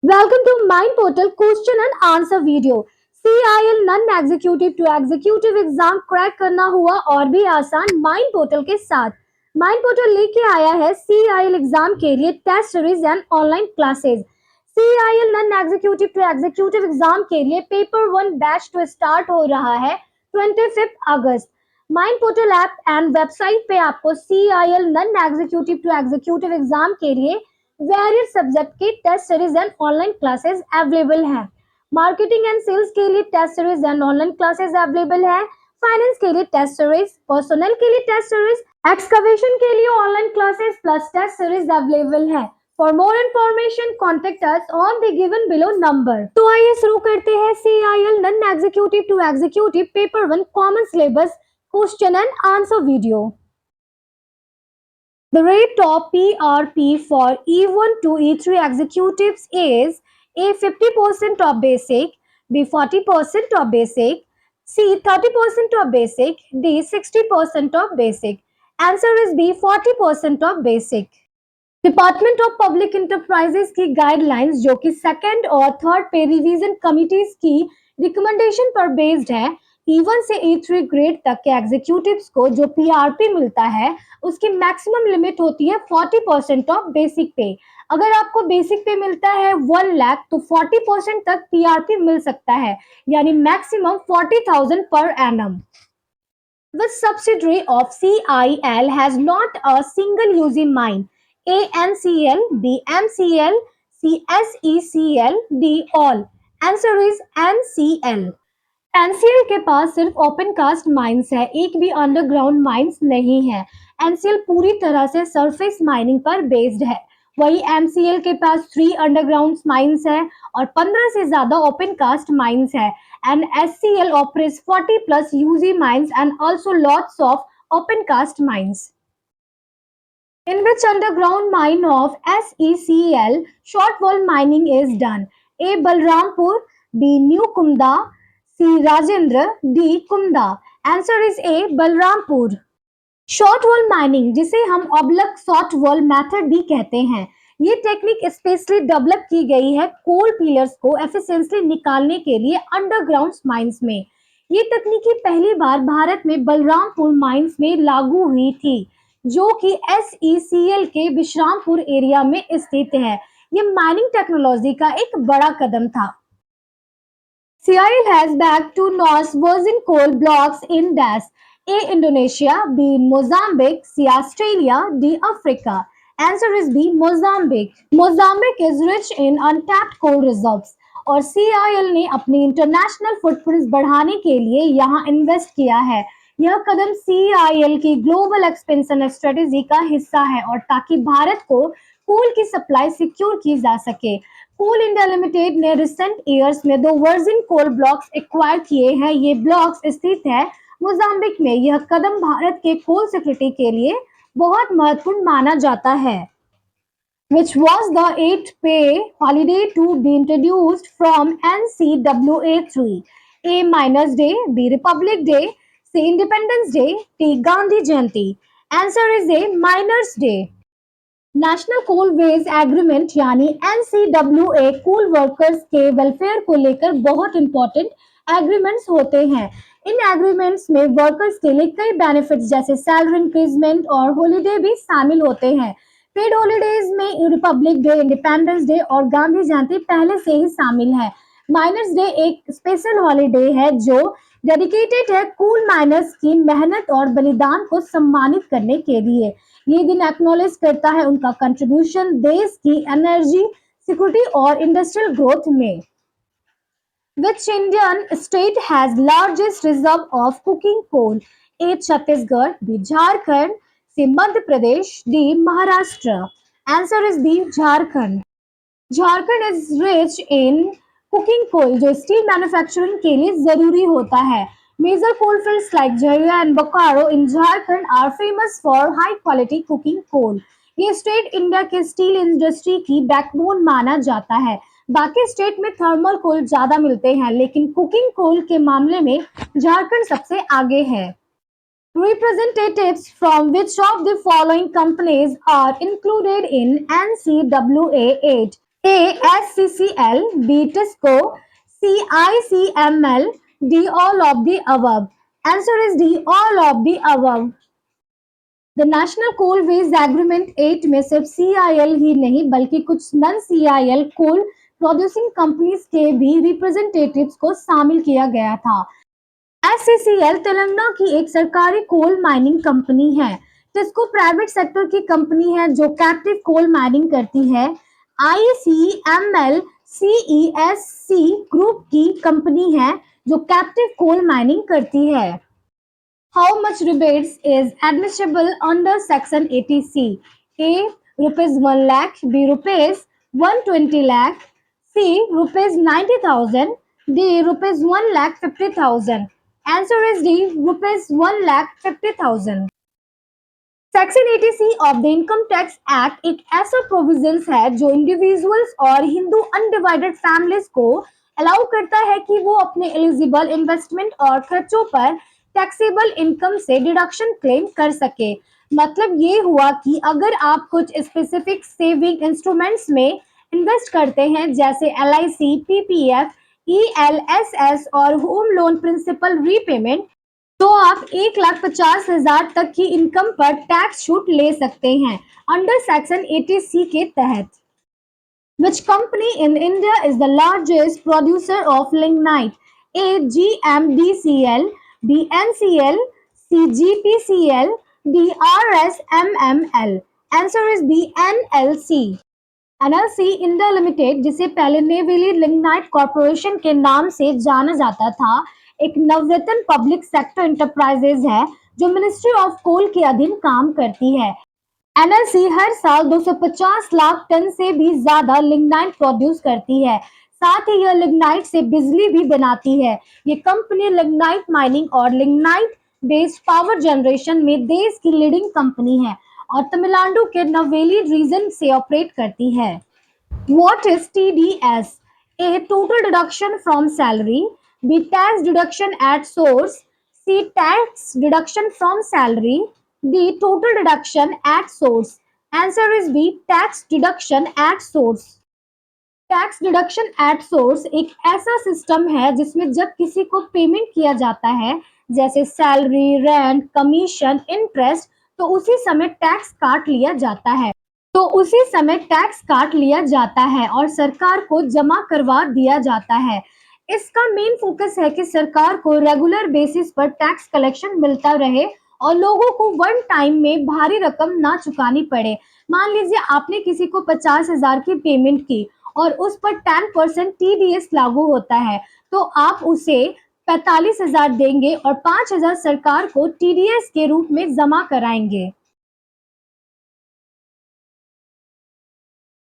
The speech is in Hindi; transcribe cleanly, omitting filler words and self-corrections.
Welcome to Mind Portal question and answer video. CIL non executive to executive exam crack करना हुआ और भी आसान माइंड पोर्टल के साथ। माइंड पोर्टल लेके आया है CIL एग्जाम के लिए test series and online classes. CIL non executive to executive exam के लिए पेपर 1 बैच तो स्टार्ट हो रहा है 25 अगस्त। Mind portal app and website पे आपको CIL non executive to executive exam के लिए वेरियस सब्जेक्ट की test series and online classes available हैं। मार्केटिंग एंड सेल्स के लिए test series and online classes available है। फाइनेंस के लिए टेस्ट सीरीज, पर्सनल के लिए टेस्ट सीरीज, एक्सकवेशन के लिए online classes plus test series available है। For more information contact us on the given below number. तो आइए शुरू करते हैं CIL non executive to executive paper 1 common syllabus question and answer video. The rate of PRP for E1 to E3 executives is A 50% of basic, B 40% of basic, C 30% of basic, D 60% of basic. Answer is B 40% of basic. Department of public enterprises की गाइडलाइंस जो कि सेकंड और थर्ड पे रिवीजन कमिटीज की रिकमेंडेशन पर बेस्ड है। E1 से E3 ग्रेड तक के एग्जीक्यूटिव्स को जो PRP मिलता है उसकी मैक्सिमम लिमिट होती है 40% ऑफ बेसिक पे। अगर आपको बेसिक पे मिलता है 1 लाख तो 40% तक PRP मिल सकता है, यानी maximum 40,000 per annum. The subsidiary of CIL has not a single using mine. A NCL, B MCL, C SECL, D all. Answer is NCL. NCL के पास सिर्फ ओपन कास्ट माइंस है, एक भी अंडरग्राउंड माइंस नहीं है। एनसीएल पूरी तरह से सरफेस माइनिंग पर बेस्ड है। वही एमसीएल के पास 3 अंडरग्राउंड माइंस है और 15 से ज्यादा ओपन कास्ट माइंस है। And SCL operates 40 plus UG mines and also lots of open cast mines. In which underground mine of SECL short wall mining is done? A. Balrampur, B. New Kumda, C. Rajendra, D. Kumda. Answer is A. Balrampur. Short wall mining, जिसे हम ऑब्लक शॉर्ट वॉल मेथड भी कहते हैं, ये टेक्निक स्पेशली डेवलप की गई है कोल पिलर्स को एफिशिएंटली निकालने के लिए अंडरग्राउंड माइंस में। ये तकनीकी पहली बार भारत में बलरामपुर माइंस में लागू हुई थी, जो कि SECL के विश्रामपुर एरिया में स्थित है। ये माइनिंग टेक्नोलॉजी का एक बड़ा कदम था। CIL has bagged 2 North virgin coal blocks in dash. A. Indonesia, B. Mozambique, C. Australia, D. Africa. Answer is B. Mozambique. Mozambique is rich in untapped coal reserves और CIL ने अपनी इंटरनेशनल फुटप्रिंट बढ़ाने के लिए यहाँ इन्वेस्ट किया है। यह कदम CIL की ग्लोबल एक्सपेंशन स्ट्रेटेजी का हिस्सा है और ताकि भारत को कोल की सप्लाई सिक्योर की जा सके। कोल इंडिया लिमिटेड ने रिसेंट ईयर्स में 2 वर्जिन कोल ब्लॉक्स एक्वायर किए हैं। ये ब्लॉक्स स्थित है मोजाम्बिक में। यह कदम भारत के कोल सिक्योरिटी के लिए बहुत महत्वपूर्ण माना जाता है। Which was the 8th pay holiday to be introduced from NCWA3? A. Miners Day, B. Republic Day, C. Independence Day, D. Gandhi Jayanti. Answer is A. Miners Day. National coal wage agreement यानी NCWA कोल वर्कर्स के वेलफेयर को लेकर बहुत इंपॉर्टेंट एग्रीमेंट्स होते हैं। इन एग्रीमेंट्स में वर्कर्स के लिए कई बेनिफिट्स जैसे सैलरी इंक्रीजमेंट और हॉलिडे भी शामिल होते हैं। पेड हॉलीडेज में रिपब्लिक डे, इंडिपेंडेंस डे और गांधी जयंती पहले से ही शामिल है। माइनर्स डे एक स्पेशल हॉलीडे है जो डेडिकेटेड है कोल माइनर्स की मेहनत और बलिदान को सम्मानित करने के लिए। ये दिन एक्नॉलेज करता है उनका कंट्रीब्यूशन देश की एनर्जी सिक्योरिटी और इंडस्ट्रियल ग्रोथ में। Which Indian state has largest reserve of coking coal? A. Chhattisgarh, B. Jharkhand, C. Madhya Pradesh, D. Maharashtra. Answer is B. Jharkhand. Jharkhand is rich in coking coal जो स्टील मैन्युफैक्चरिंग के लिए जरूरी होता है। Major coal fields like Jharia and Bokaro in Jharkhand are famous for high quality coking coal. ये स्टेट इंडिया के स्टील इंडस्ट्री की बैकबोन माना जाता है। बाकी स्टेट में थर्मल कोल ज्यादा मिलते हैं, लेकिन कुकिंग कोल के मामले में झारखंड सबसे आगे है। Representatives from which of the following companies are included in NCWA 8? A. SCCL, B. TISCO, C. ICML, D. All of the above. Answer is D. All of the above. The national coal wage agreement 8 में सिर्फ CIL ही नहीं बल्कि कुछ non CIL coal producing companies के भी रिप्रेजेंटेटिव्स को शामिल किया गया था। SCCL तेलंगाना की एक सरकारी कोल माइनिंग कंपनी है। टिस्को प्राइवेट सेक्टर की कंपनी है जो कैप्टिव कोल माइनिंग करती है। ICML CESC ग्रुप की कंपनी है जो कैप्टिव कोल माइनिंग करती है। How much rebates is admissible under Section 80C? A. Rupees 1 lakh. B. Rupees 120 lakh. C. Rupees 90,000. D. Rupees 1 lakh 50,000. Answer is D. Rupees 1 lakh 50,000. Section 80C of the income tax act एक ऐसा प्रोविजन है जो इंडिविजुअल्स और हिंदू अनडिवाइडेड फैमिलीज को अलाउ करता है कि वो अपने एलिजिबल इन्वेस्टमेंट और खर्चों पर टैक्सेबल इनकम से डिडक्शन क्लेम कर सके। मतलब ये हुआ कि अगर आप कुछ स्पेसिफिक सेविंग इंस्ट्रूमेंट्स में इन्वेस्ट करते हैं जैसे LIC, PPF, ELSS और होम लोन प्रिंसिपल रीपेमेंट, तो आप 1,50,000 तक की इनकम पर टैक्स छूट ले सकते हैं अंडर सेक्शन 80C के तहत। Which company in India is the largest producer of lignite? A. GMDCL, B. NCL, C. GPCL, D. RSMML. Answer is B. NLC. NLC India limited, जिसे पहले नेवेली लिग्नाइट कॉर्पोरेशन के नाम से जाना जाता था, एक नवरत्न पब्लिक सेक्टर इंटरप्राइजेज है जो मिनिस्ट्री ऑफ कोल के अधीन काम करती है। NLC हर साल 250 लाख टन से भी ज्यादा लिग्नाइट प्रोड्यूस करती है। साथ ही यह लिग्नाइट से बिजली भी बनाती है। ये कंपनी लिग्नाइट माइनिंग और लिग्नाइट बेस्ड पावर जनरेशन में देश की लीडिंग कंपनी है और तमिलनाडु के नवेली रीजन से ऑपरेट करती है। What is TDS? A. Total deduction from salary. B. Tax deduction at source. C. Tax deduction from salary. D. Total deduction at source. Answer is B. Tax deduction at source. Tax deduction at source एक ऐसा सिस्टम है जिसमें जब किसी को पेमेंट किया जाता है जैसे सैलरी, रेंट, कमीशन, इंटरेस्ट, तो उसी समय टैक्स काट लिया जाता है और सरकार को जमा करवा दिया जाता है। इसका मेन फोकस है कि सरकार को रेगुलर बेसिस पर टैक्स कलेक्शन मिलता रहे और लोगों को वन टाइम में भारी रकम ना चुकानी पड़े। मान लीजिए आपने किसी को 50,000 की पेमेंट की और उस पर 10% TDS लागू होता है, तो आप उसे 45,000 देंगे और 5,000 सरकार को TDS के रूप में जमा कराएंगे।